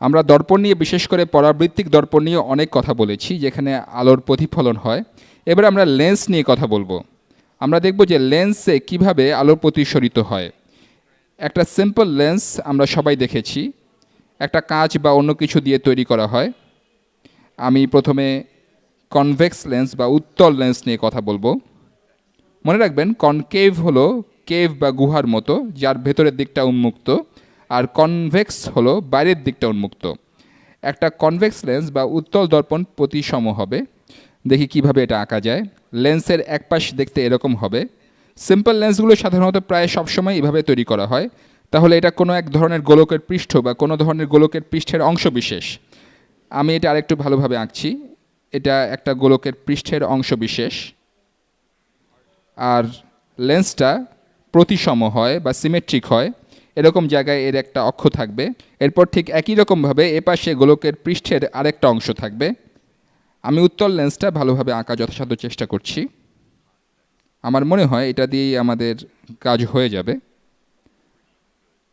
আমরা দর্পণ নিয়ে বিশেষ করে পরাবৃত্তিক দর্পণ নিয়ে অনেক কথা বলেছি, যেখানে আলোর প্রতিফলন হয়। এবার আমরা লেন্স নিয়ে কথা বলবো। আমরা দেখব যে লেন্সে কিভাবে আলোর প্রতিসরিত হয়। একটা সিম্পল লেন্স আমরা সবাই দেখেছি, একটা কাঁচ বা অন্য কিছু দিয়ে তৈরি করা হয়। আমি প্রথমে কনভেক্স লেন্স বা উত্তল লেন্স নিয়ে কথা বলবো। মনে রাখবেন, কনকেভ হলো কেভ বা গুহার মতো, যার ভেতরের দিকটা উন্মুক্ত, আর কনভেক্স হলো বাইরের দিকটা উন্মুক্ত। একটা কনভেক্স লেন্স বা উত্তল দর্পণ প্রতিসম হবে। দেখি কিভাবে এটা আঁকা যায়। লেন্সের এক পাশ দেখতে এরকম হবে। সিম্পল লেন্সগুলো সাধারণত প্রায় সবসময় এভাবে তৈরি করা হয়। তাহলে এটা কোনো এক ধরনের গোলকের পৃষ্ঠ বা কোনো ধরনের গোলকের পৃষ্ঠের অংশ বিশেষ। আমি এটা আরেকটু ভালোভাবে আঁকছি। এটা একটা গোলকের পৃষ্ঠের অংশ বিশেষ, আর লেন্সটা প্রতিসম হয় বা সিমেট্রিক হয়। এরকম জায়গায় এর একটা অক্ষ থাকবে। এরপর ঠিক একই রকমভাবে এপাশে গোলকের পৃষ্ঠের আরেকটা অংশ থাকবে। আমি উত্তল লেন্সটা ভালোভাবে আঁকা যথাসাধ্য চেষ্টা করছি। আমার মনে হয় এটা দিয়েই আমাদের কাজ হয়ে যাবে।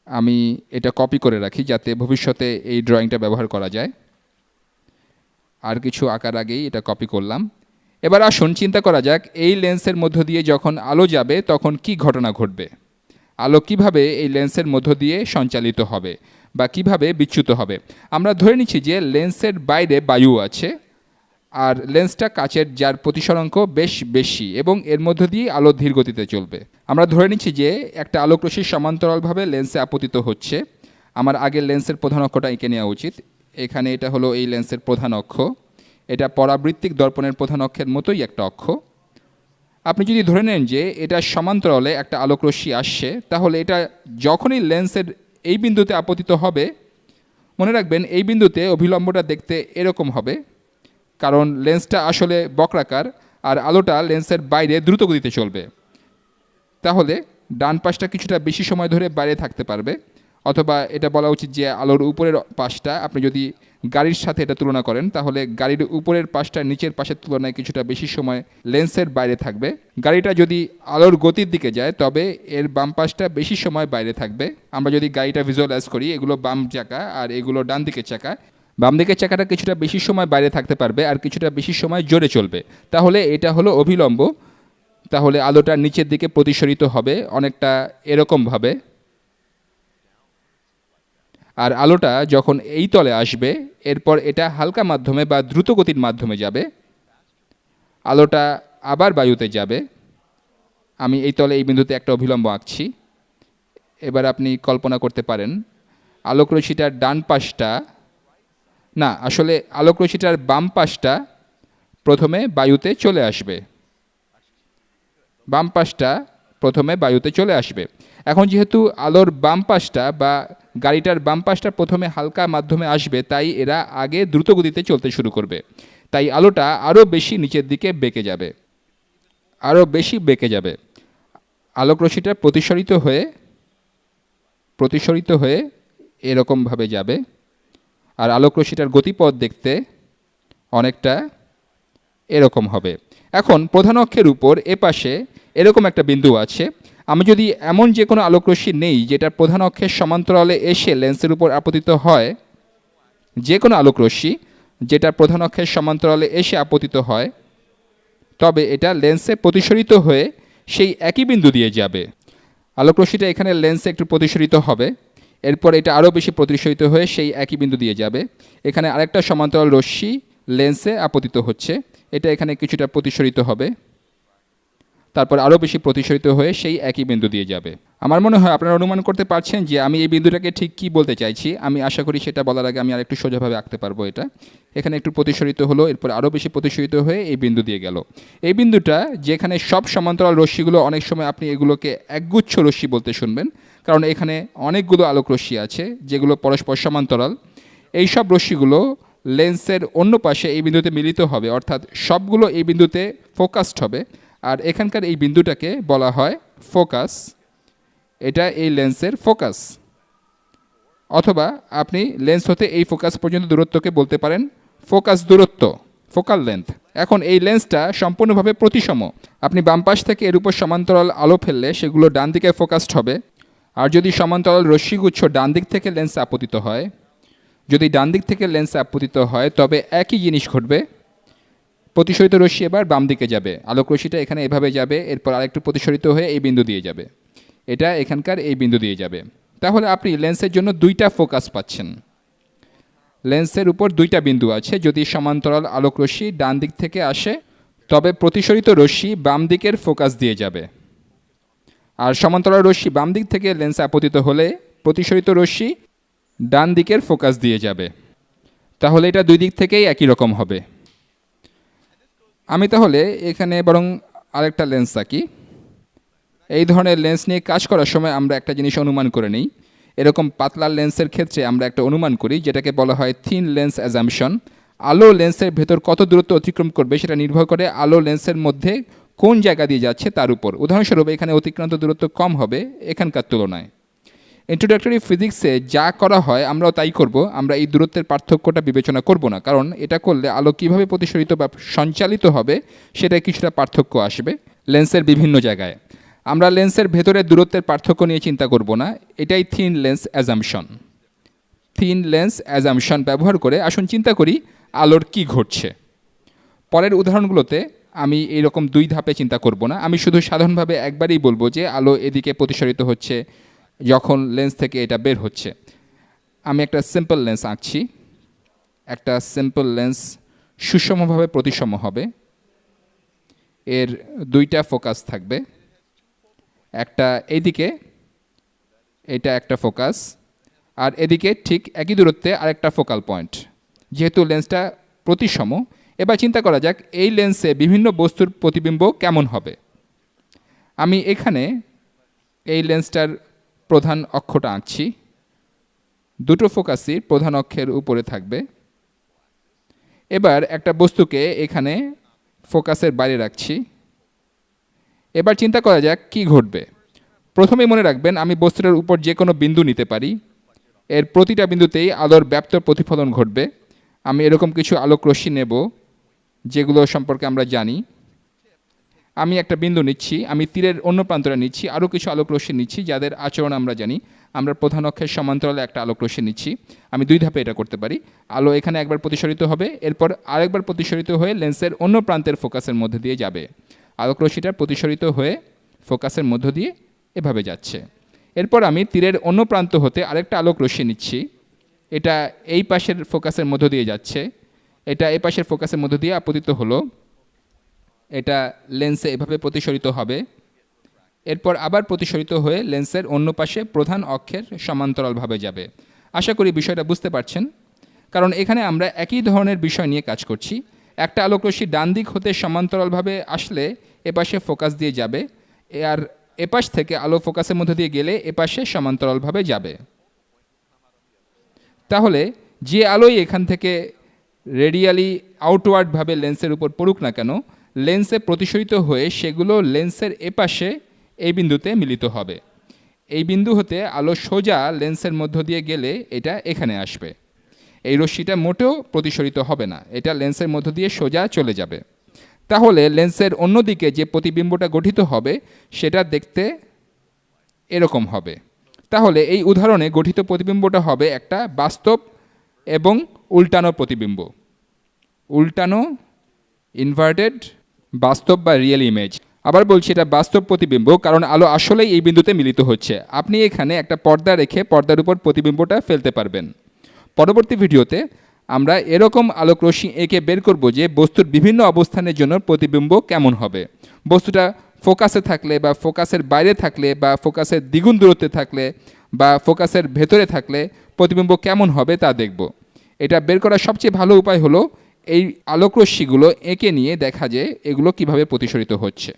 আমি এটা কপি করে রাখি যাতে ভবিষ্যতে এই ড্রয়িংটা ব্যবহার করা যায়। আর কিছু আঁকার আগেই এটা কপি করলাম। এবার আসুন চিন্তা করা যাক, এই লেন্সের মধ্য দিয়ে যখন আলো যাবে তখন কি ঘটনা ঘটবে। আলো কিভাবে এই লেন্সের মধ্য দিয়ে সঞ্চালিত হবে বা কিভাবে বিচ্যুত হবে। আমরা ধরে নিচ্ছি যে লেন্সের বাইরে বায়ু আছে, আর লেন্সটা কাচের, যার প্রতিসরাঙ্ক বেশ বেশি, এবং এর মধ্য দিয়ে আলো ধীর গতিতে চলবে। আমরা ধরে নিচ্ছি যে একটা আলোকরশ্মি সমান্তরালভাবে লেন্সে আপতিত হচ্ছে। আমার আগের লেন্সের প্রধান অক্ষটা এঁকে নেওয়া উচিত। এখানে এটা হলো এই লেন্সের প্রধান অক্ষ। এটা পরাবৃত্তিক দর্পণের প্রধান অক্ষের মতোই একটা অক্ষ। আপনি যদি ধরে নেন যে এটা সমান্তরালে একটা আলোকরশ্মি আসছে, তাহলে এটা যখনই লেন্সের এই বিন্দুতে আপতিত হবে, মনে রাখবেন এই বিন্দুতে অভিলম্বটা দেখতে এরকম হবে, কারণ লেন্সটা আসলে বক্রাকার আর আলোটা লেন্সের বাইরে দ্রুত গতিতে চলবে। তাহলে ডান পাশটা কিছুটা বেশি সময় ধরে বাইরে থাকতে পারবে, অথবা এটা বলা উচিত যে আলোর উপরের পাশটা, আপনি যদি গাড়ির সাথে এটা তুলনা করেন, তাহলে গাড়ির উপরের পাশটা নিচের পাশের তুলনায় কিছুটা বেশি সময় লেন্সের বাইরে থাকবে। গাড়িটা যদি আলোর গতির দিকে যায়, তবে এর বাম পাশটা বেশি সময় বাইরে থাকবে। আমরা যদি গাড়িটা ভিজুয়ালাইজ করি, এগুলো বাম চাকা আর এগুলো ডান দিকের চাকা। বাম দিকের চাকাটা কিছুটা বেশি সময় বাইরে থাকতে পারবে আর কিছুটা বেশি সময় জোরে চলবে। তাহলে এটা হলো অভিলম্ব। তাহলে আলোটা নিচের দিকে প্রতিসরিত হবে অনেকটা এরকমভাবে, আর আলোটা যখন এই তলে আসবে, এরপর এটা হালকা মাধ্যমে বা দ্রুত গতির মাধ্যমে যাবে। আলোটা আবার বায়ুতে যাবে। আমি এই তলে এই বিন্দুতে একটা অভিলম্ব আঁকছি। এবার আপনি কল্পনা করতে পারেন আলোকরশ্মিটার ডান পাশটা, না আসলে আলোকরশ্মিটার বাম পাশটা প্রথমে বায়ুতে চলে আসবে। বাম পাশটা প্রথমে বায়ুতে চলে আসবে। এখন যেহেতু আলোর বাম পাশটা বা গাড়িটার বাম পাশটা প্রথমে হালকা মাধ্যমে আসবে, তাই এরা আগে দ্রুত গতিতে চলতে শুরু করবে। তাই আলোটা আরও বেশি নিচের দিকে বেঁকে যাবে, আরও বেশি বেঁকে যাবে। আলোকরশ্মিটা প্রতিসরিত হয়ে এরকমভাবে যাবে, আর আলোকরশ্মিটার গতিপথ দেখতে অনেকটা এরকম হবে। এখন প্রধান অক্ষের উপর এপাশে এরকম একটা বিন্দু আছে। আমি যদি এমন যে কোনো আলোকরশ্মি নেই যেটা প্রধান অক্ষের সমান্তরালে এসে লেন্সের উপর আপতিত হয়, যে কোনো আলোকরশ্মি যেটা প্রধান অক্ষের সমান্তরালে এসে আপতিত হয়, তবে এটা লেন্সে প্রতিসরিত হয়ে সেই একই বিন্দু দিয়ে যাবে। আলোকরশ্মিটা এখানে লেন্সে একটু প্রতিসরিত হবে, এরপর এটা আরও বেশি প্রতিসরিত হয়ে সেই একই বিন্দু দিয়ে যাবে। এখানে আরেকটা সমান্তরাল রশ্মি লেন্সে আপতিত হচ্ছে, এটা এখানে কিছুটা প্রতিসরিত হবে, তারপর আরও বেশি প্রতিসরিত হয়ে সেই একই বিন্দু দিয়ে যাবে। আমার মনে হয় আপনারা অনুমান করতে পারছেন যে আমি এই বিন্দুটাকে ঠিক কী বলতে চাইছি। আমি আশা করি সেটা বলার আগে আমি আর একটু সোজাভাবে আঁকতে পারবো। এটা এখানে একটু প্রতিসরিত হলো, এরপর আরও বেশি প্রতিসরিত হয়ে এই বিন্দু দিয়ে গেল। এই বিন্দুটা যেখানে সব সমান্তরাল রশ্মিগুলো, অনেক সময় আপনি এগুলোকে একগুচ্ছ রশ্মি বলতে শুনবেন, কারণ এখানে অনেকগুলো আলোক রশ্মি আছে যেগুলো পরস্পর সমান্তরাল। এই সব রশ্মিগুলো লেন্সের অন্য পাশে এই বিন্দুতে মিলিত হবে, অর্থাৎ সবগুলো এই বিন্দুতে ফোকাসড হবে। আর এখানকার এই বিন্দুটাকে বলা হয় ফোকাস। এটা এই লেন্সের ফোকাস, অথবা আপনি লেন্স হতে এই ফোকাস পর্যন্ত দূরত্বকে বলতে পারেন ফোকাস দূরত্ব, ফোকাল লেন্থ। এখন এই লেন্সটা সম্পূর্ণভাবে প্রতিসম। আপনি বাম পাশ থেকে এর উপর সমান্তরাল আলো ফেললে সেগুলো ডান দিকে ফোকাসড হবে, আর যদি সমান্তরাল রশ্মিগুচ্ছ ডান দিক থেকে লেন্সে আপতিত হয়, যদি ডান দিক থেকে লেন্সে আপতিত হয় তবে একই জিনিস ঘটবে, প্রতিসরিত রশ্মি এবার বাম দিকে যাবে, আলোক রশ্মিটা এখানে এভাবে যাবে, এরপর আরেকটু প্রতিসরিত হয়ে এই বিন্দু দিয়ে যাবে, এটা এখানকার এই বিন্দু দিয়ে যাবে। তাহলে আপনি লেন্সের জন্য দুইটা ফোকাস পাচ্ছেন, লেন্সের উপর দুইটা বিন্দু আছে। যদি সমান্তরাল আলোক রশ্মি ডান দিক থেকে আসে তবে প্রতিসরিত রশ্মি বাম দিকের ফোকাস দিয়ে যাবে, আর সমান্তরাল রশ্মি বাম দিক থেকে লেন্সে আপতিত হলে প্রতিসরিত রশ্মি ডান দিকের ফোকাস দিয়ে যাবে। তাহলে এটা দুই দিক থেকেই একই রকম হবে। আমি তাহলে এখানে বরং আরেকটা লেন্স আঁকি। এই ধরনের লেন্স নিয়ে কাজ করার সময় আমরা একটা জিনিস অনুমান করে নিই। এরকম পাতলা লেন্সের ক্ষেত্রে আমরা একটা অনুমান করি যেটাকে বলা হয় থিন লেন্স অ্যাজাম্পশন। আলো লেন্সের ভেতর কত দূরত্ব অতিক্রম করবে সেটা নির্ভর করে আলো লেন্সের মধ্যে কোন জায়গা দিয়ে যাচ্ছে তার উপর। উদাহরণস্বরূপ এখানে অতিক্রান্ত দূরত্ব কম হবে এখানকার তুলনায়। ইন্ট্রোডাক্টরি ফিজিক্সে যা করা হয় আমরাও তাই করব, আমরা এই দূরত্বের পার্থক্যটা বিবেচনা করব না, কারণ এটা করলে আলো কীভাবে প্রতিসরিত বা সঞ্চালিত হবে সেটা কিছুটা পার্থক্য আসবে লেন্সের বিভিন্ন জায়গায়। আমরা লেন্সের ভেতরের দূরত্বের পার্থক্য নিয়ে চিন্তা করব না, এটাই thin lens assumption. Thin lens assumption ব্যবহার করে আসুন চিন্তা করি আলোর কি ঘটছে। পরের উদাহরণগুলোতে আমি এইরকম দুই ধাপে চিন্তা করব না, আমি শুধু সাধারণভাবে একবারই বলবো যে আলো এদিকে প্রতিসরিত হচ্ছে যখন লেন্স থেকে এটা বের হচ্ছে। আমি একটা সিম্পল লেন্স আঁকছি। একটা সিম্পল লেন্স সুষমভাবে প্রতিসম হবে, এর দুইটা ফোকাস থাকবে, একটা এইদিকে, এটা একটা ফোকাস, আর এদিকে ঠিক একই দূরত্বে আরেকটা ফোকাল পয়েন্ট। যেহেতু লেন্সটা প্রতিসম, এবার চিন্তা করা যাক এই লেন্সে বিভিন্ন বস্তুর প্রতিবিম্ব কেমন হবে। আমি এখানে এই লেন্সটার প্রধান অক্ষটা আঁকছি, দুটো ফোকাসই প্রধান অক্ষের উপরে থাকবে। এবার একটা বস্তুকে এখানে ফোকাসের বাইরে রাখছি। এবার চিন্তা করা যাক কি ঘটবে। প্রথমে মনে রাখবেন আমি বস্তুটার উপর যে কোনো বিন্দু নিতে পারি, এর প্রতিটা বিন্দুতেই আলোর ব্যাপ্ত প্রতিফলন ঘটবে। আমি এরকম কিছু আলোক রশ্মি নেব যেগুলো সম্পর্কে আমরা জানি। আমি একটা বিন্দু নিচ্ছি, আমি তীরের অন্য প্রান্তটা নিচ্ছি, আরও কিছু আলোক রশ্মি নিচ্ছি যাদের আচরণ আমরা জানি। আমরা প্রধান অক্ষের সমান্তরালে একটা আলোক রশ্মি নিচ্ছি। আমি দুই ধাপে এটা করতে পারি। আলো এখানে একবার প্রতিসরিত হবে, এরপর আরেকবার প্রতিসরিত হয়ে লেন্সের অন্য প্রান্তের ফোকাসের মধ্যে দিয়ে যাবে। আলোক রশ্মিটা প্রতিসরিত হয়ে ফোকাসের মধ্য দিয়ে এভাবে যাচ্ছে। এরপর আমি তীরের অন্য প্রান্ত হতে আরেকটা আলোক রশ্মি নিচ্ছি, এটা এই পাশের ফোকাসের মধ্য দিয়ে যাচ্ছে, এটা এই পাশের ফোকাসের মধ্য দিয়ে আপতিত হলো, এটা লেন্সে এভাবে প্রতিসরিত হবে, এরপর আবার প্রতিসরিত হয়ে লেন্সের অন্য পাশে প্রধান অক্ষের সমান্তরালভাবে যাবে। আশা করি বিষয়টা বুঝতে পারছেন, কারণ এখানে আমরা একই ধরনের বিষয় নিয়ে কাজ করছি। একটা আলোক রশ্মি ডান দিক হতে সমান্তরালভাবে আসলে এপাশে ফোকাস দিয়ে যাবে, আর এপাশ থেকে আলো ফোকাসের মধ্যে দিয়ে গেলে এপাশে সমান্তরালভাবে যাবে। তাহলে যে আলোই এখান থেকে রেডিয়ালি আউটওয়ার্ডভাবে লেন্সের উপর পড়ুক না কেন, লেন্সে প্রতিসরিত হয়ে সেগুলো লেন্সের এপাশে এই বিন্দুতে মিলিত হবে। এই বিন্দু হতে আলো সোজা লেন্সের মধ্য দিয়ে গেলে এটা এখানে আসবে। এই রশ্মিটা মোটেও প্রতিসরিত হবে না, এটা লেন্সের মধ্য দিয়ে সোজা চলে যাবে। তাহলে লেন্সের অন্যদিকে যে প্রতিবিম্বটা গঠিত হবে সেটা দেখতে এরকম হবে। তাহলে এই উদাহরণে গঠিত প্রতিবিম্বটা হবে একটা বাস্তব এবং উল্টানো প্রতিবিম্ব। উল্টানো, ইনভার্টেড, বাস্তব বা রিয়েল ইমেজ। আবার বলছি এটা বাস্তব প্রতিবিম্ব, কারণ আলো আসলেই এই বিন্দুতে মিলিত হচ্ছে। আপনি এখানে একটা পর্দা রেখে পর্দার উপর প্রতিবিম্বটা ফেলতে পারবেন। পরবর্তী ভিডিওতে আমরা এরকম আলোক রশ্মি এঁকে বের করব যে বস্তুর বিভিন্ন অবস্থানের জন্য প্রতিবিম্ব কেমন হবে। বস্তুটা ফোকাসে থাকলে বা ফোকাসের বাইরে থাকলে বা ফোকাসের দ্বিগুণ দূরত্বে থাকলে বা ফোকাসের ভেতরে থাকলে প্রতিবিম্ব কেমন হবে তা দেখব। এটা বের করার সবচেয়ে ভালো উপায় হলো এই আলোক রশ্মিগুলো এঁকে নিয়ে দেখা যে এগুলো কিভাবে প্রতিসরিত হচ্ছে।